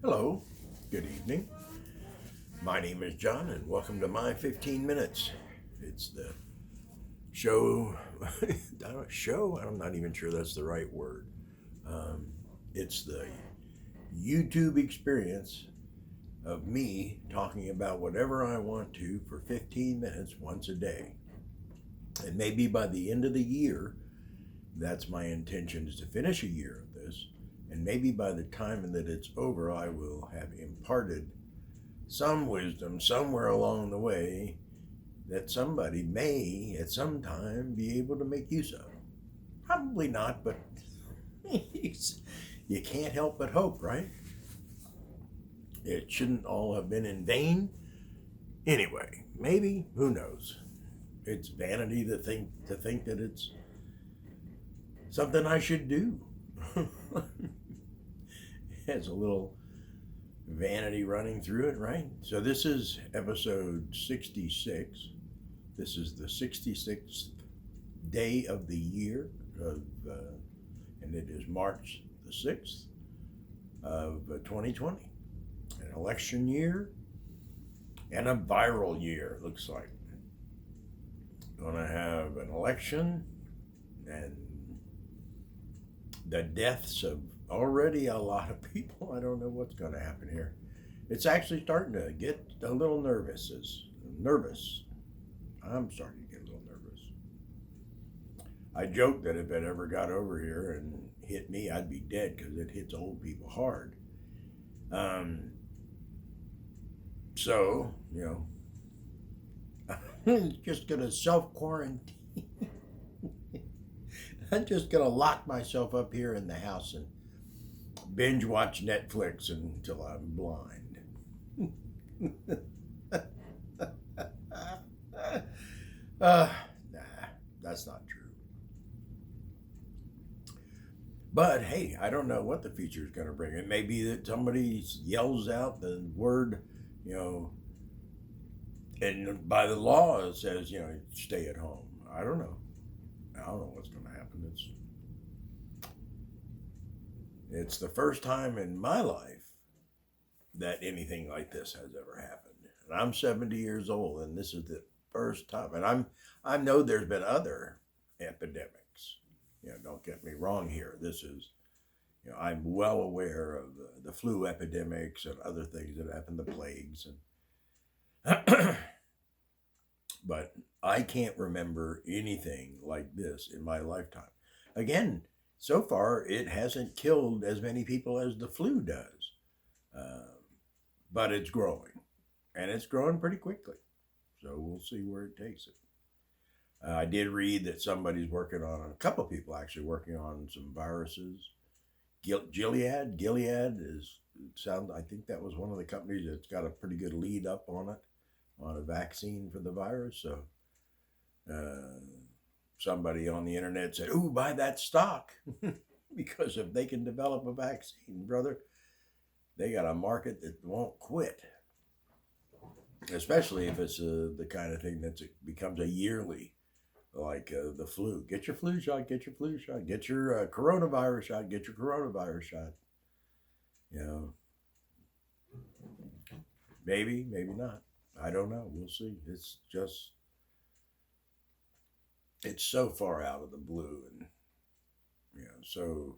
Hello, good evening. My name is John, and welcome to my 15 minutes. It's the show, I'm not even sure that's the right word. Um, it's the YouTube experience of me talking about whatever I want to for 15 minutes once a day. And maybe by the end of the year, that's my intention is to finish a year of this. And maybe by the time that it's over, I will have imparted some wisdom somewhere along the way that somebody may at some time be able to make use of. Probably not, but you can't help but hope, right? It shouldn't all have been in vain. Anyway, maybe, who knows? It's vanity to think that it's something I should do. Has a little vanity running through it, right? So this is episode 66. This is the 66th day of the year, and it is March the 6th of 2020. An election year and a viral year, looks like. Gonna have an election and the deaths of already a lot of people. I don't know what's going to happen here. It's actually starting to get a little nervous. I'm starting to get a little nervous. I joked that if it ever got over here and hit me, I'd be dead because it hits old people hard. So, I'm just going to self-quarantine. I'm just going to lock myself up here in the house and binge watch Netflix until I'm blind. Nah, that's not true. But hey, I don't know what the future is going to bring. It may be that somebody yells out the word, and by the law it says, stay at home. I don't know what's going to happen. It's the first time in my life that anything like this has ever happened. And I'm 70 years old, and this is the first time. And I know there's been other epidemics. Don't get me wrong here. This is, I'm well aware of the flu epidemics and other things that happened, the plagues, and but I can't remember anything like this in my lifetime. Again, so far, it hasn't killed as many people as the flu does. But it's growing. And it's growing pretty quickly. So we'll see where it takes it. I did read that somebody's working on, a couple of people actually working on some viruses. Gilead I think that was one of the companies that's got a pretty good lead up on it, on a vaccine for the virus. So somebody on the internet said, "Ooh, buy that stock." Because if they can develop a vaccine, brother, they got a market that won't quit. Especially if it's the kind of thing that becomes a yearly, like the flu. Get your flu shot, get your flu shot. Get your coronavirus shot, get your coronavirus shot. Maybe, maybe not. I don't know. We'll see. It's so far out of the blue and so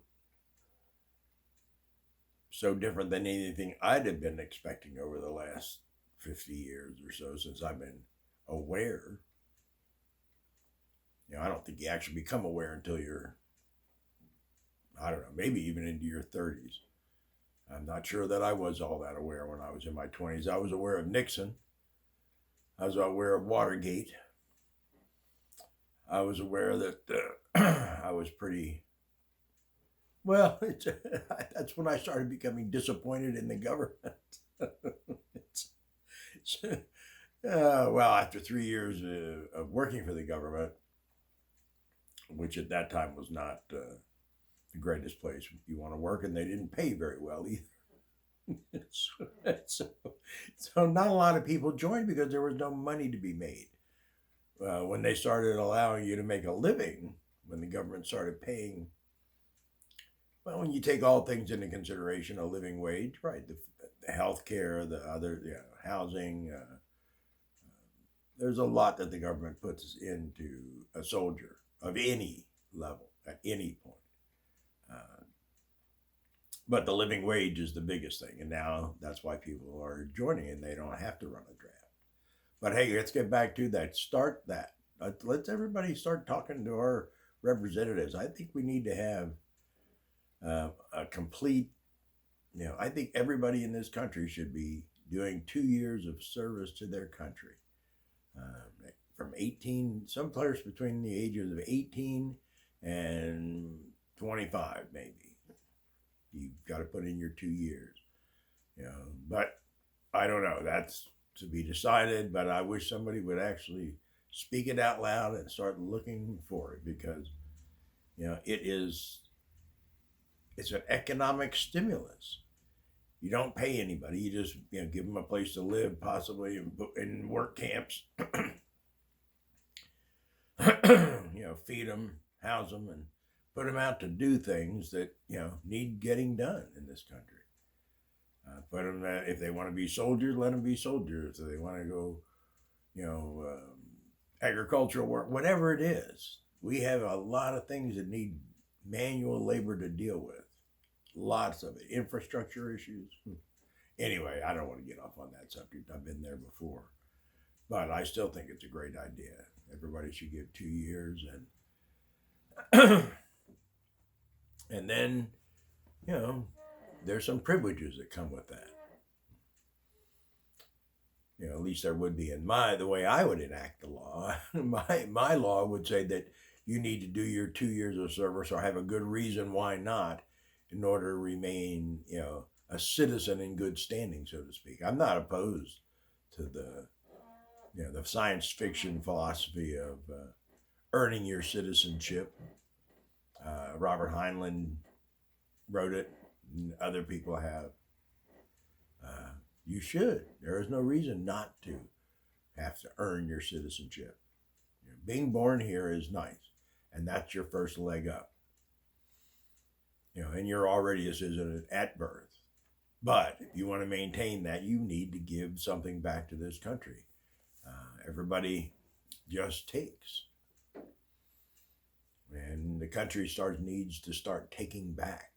different than anything I'd have been expecting over the last 50 years or so since I've been aware. I don't think you actually become aware until you're, I don't know, maybe even into your 30s. I'm not sure that I was all that aware when I was in my 20s. I was aware of Nixon. I was aware of Watergate. I was aware that I was pretty, well, that's when I started becoming disappointed in the government. Well, after 3 years of working for the government, which at that time was not the greatest place you want to work, and they didn't pay very well either. So not a lot of people joined because there was no money to be made. When they started allowing you to make a living, when the government started paying Well, when you take all things into consideration, a living wage, right? The health care, the other, housing. There's a lot that the government puts into a soldier of any level at any point. Uh, but the living wage is the biggest thing, and now that's why people are joining, and they don't have to run a draft. But hey, let's get back to that. Start that. Let's everybody start talking to our representatives. I think we need to have a complete. I think everybody in this country should be doing 2 years of service to their country. From 18, some players between the ages of 18 and 25, maybe. You've got to put in your 2 years. But I don't know. That's to be decided, but I wish somebody would actually speak it out loud and start looking for it, because it's an economic stimulus. You don't pay anybody. You just give them a place to live, possibly in work camps. Feed them, house them, and put them out to do things that need getting done in this country. Put them if they want to be soldiers, let them be soldiers. If they want to go, agricultural work, whatever it is. We have a lot of things that need manual labor to deal with. Lots of it. Infrastructure issues. Anyway, I don't want to get off on that subject. I've been there before. But I still think it's a great idea. Everybody should give 2 years, and and then, there's some privileges that come with that. At least there would be in the way I would enact the law. My law would say that you need to do your 2 years of service or have a good reason why not, in order to remain, a citizen in good standing, so to speak. I'm not opposed to the science fiction philosophy of earning your citizenship. Robert Heinlein wrote it, and other people have. You should. There is no reason not to have to earn your citizenship. Being born here is nice, and that's your first leg up. And you're already a citizen at birth. But if you want to maintain that, you need to give something back to this country. Everybody just takes. And the country needs to start taking back.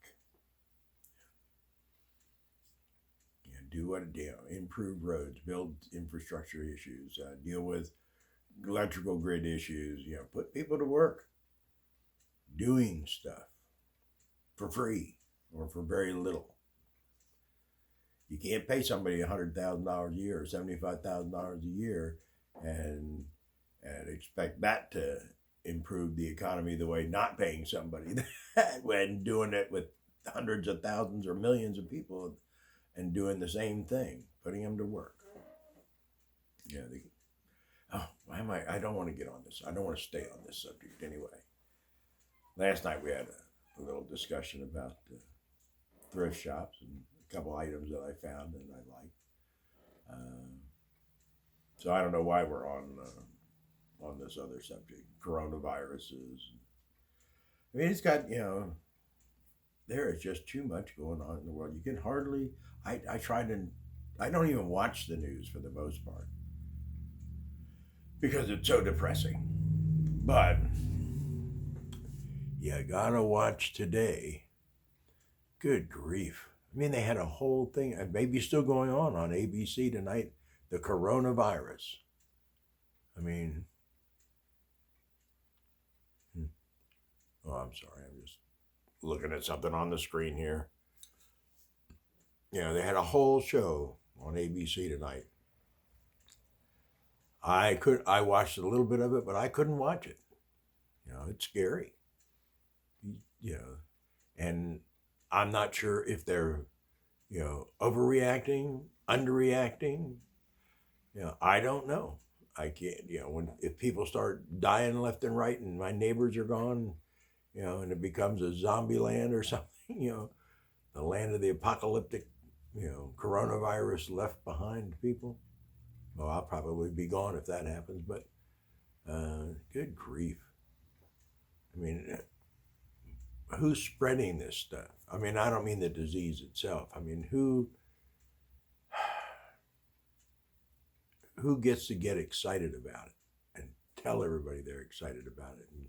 Do what improve roads, build infrastructure issues, deal with electrical grid issues. Put people to work, doing stuff for free or for very little. You can't pay somebody $100,000 a year or $75,000 a year and expect that to improve the economy the way not paying somebody that, when doing it with hundreds of thousands or millions of people and doing the same thing, putting them to work. Why am I don't want to get on this. I don't want to stay on this subject anyway. Last night we had a little discussion about thrift shops and a couple items that I found and I liked. So I don't know why we're on this other subject, coronaviruses. I mean, it's got, there is just too much going on in the world. You can hardly, I don't even watch the news for the most part because it's so depressing. But you gotta watch today. Good grief. I mean, they had a whole thing, and maybe still going on ABC tonight, the coronavirus. I mean, oh, I'm sorry. I'm just looking at something on the screen here. They had a whole show on ABC tonight. I watched a little bit of it, but I couldn't watch it. It's scary. And I'm not sure if they're, overreacting, underreacting. I don't know. I can't, if people start dying left and right and my neighbors are gone, and it becomes a zombie land or something, the land of the apocalyptic, coronavirus left behind people. Well, I'll probably be gone if that happens, but good grief. I mean, who's spreading this stuff? I mean, I don't mean the disease itself. I mean, who gets to get excited about it and tell everybody they're excited about it and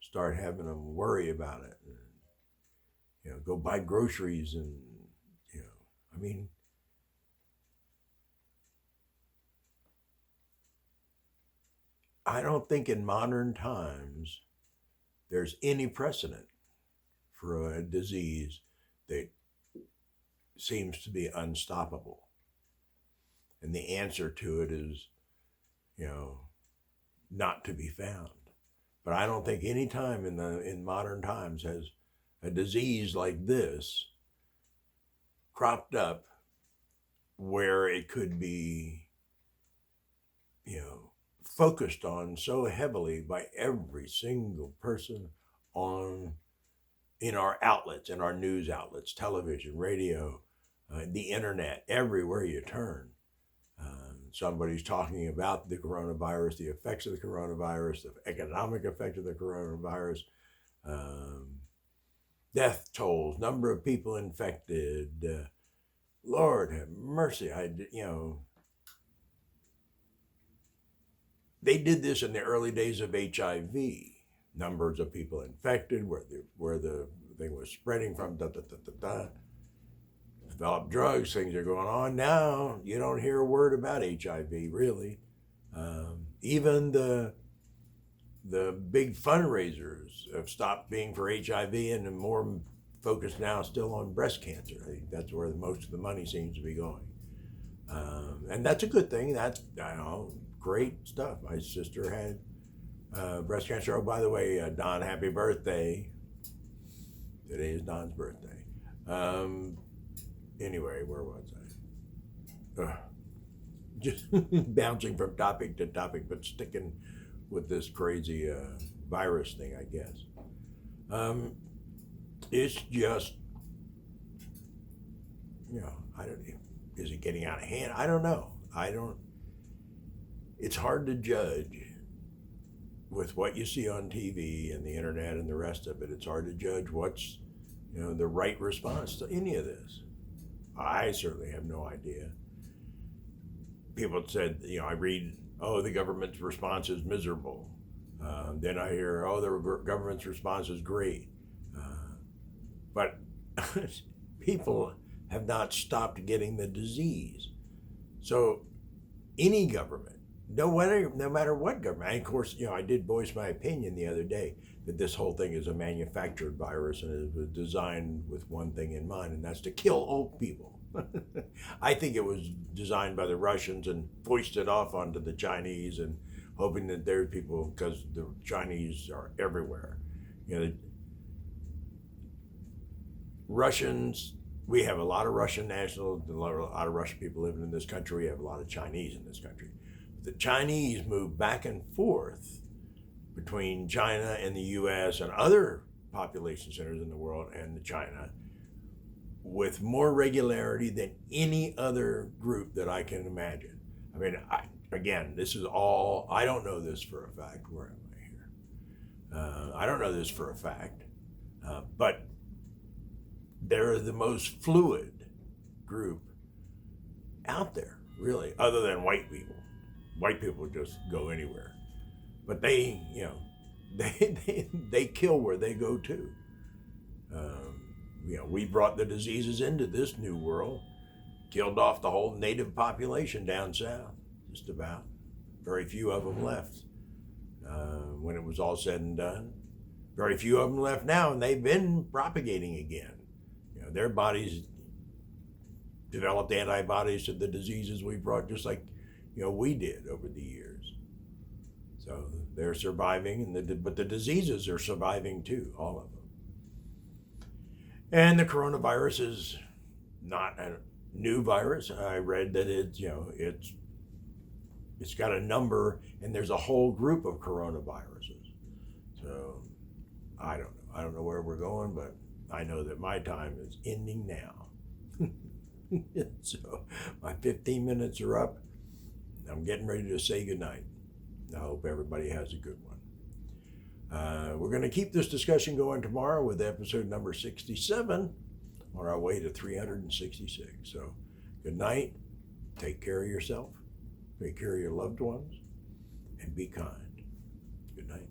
start having them worry about it and, go buy groceries and, I mean, I don't think in modern times there's any precedent for a disease that seems to be unstoppable. And the answer to it is, not to be found. But I don't think any time in modern times has a disease like this cropped up where it could be, focused on so heavily by every single person on in our outlets, in our news outlets, television, radio, the internet, everywhere you turn. Somebody's talking about the coronavirus, the effects of the coronavirus, the economic effect of the coronavirus, death tolls, number of people infected. Lord have mercy. They did this in the early days of HIV. Numbers of people infected, where the thing was spreading from, developed drugs, things are going on. Now you don't hear a word about HIV, really. Even the big fundraisers have stopped being for HIV and are more focused now still on breast cancer. I think that's where most of the money seems to be going. And that's a good thing. That's, great stuff. My sister had breast cancer. Oh, by the way, Don, happy birthday. Today is Don's birthday. Anyway, where was I? Just bouncing from topic to topic, but sticking with this crazy virus thing, I guess. It's just, I don't know. Is it getting out of hand? I don't know. It's hard to judge with what you see on TV and the internet and the rest of it. It's hard to judge what's, the right response to any of this. I certainly have no idea. People said, I read, the government's response is miserable. Then I hear, the government's response is great. But people have not stopped getting the disease. So any government, no matter what government, and of course, I did voice my opinion the other day that this whole thing is a manufactured virus and it was designed with one thing in mind, and that's to kill old people. I think it was designed by the Russians and foisted off onto the Chinese and hoping that their people, because the Chinese are everywhere. Russians, we have a lot of Russian nationals, a lot of Russian people living in this country. We have a lot of Chinese in this country. The Chinese move back and forth between China and the U.S. and other population centers in the world and China with more regularity than any other group that I can imagine. I mean, again, this is all, I don't know this for a fact. Where am I here? I don't know this for a fact, but they're the most fluid group out there, really, other than white people. White people just go anywhere, but they kill where they go to. We brought the diseases into this new world, killed off the whole native population down south, just about. Very few of them left when it was all said and done. Very few of them left now, and they've been propagating again. Their bodies developed antibodies to the diseases we brought, just like we did over the years. So they're surviving, but the diseases are surviving too, all of them. And the coronavirus is not a new virus. I read that it's got a number, and there's a whole group of coronaviruses. So I don't know. I don't know where we're going, but I know that my time is ending now. So my 15 minutes are up. I'm getting ready to say goodnight. I hope everybody has a good We're going to keep this discussion going tomorrow with episode number 67 on our way to 366. So, good night. Take care of yourself. Take care of your loved ones. And be kind. Good night.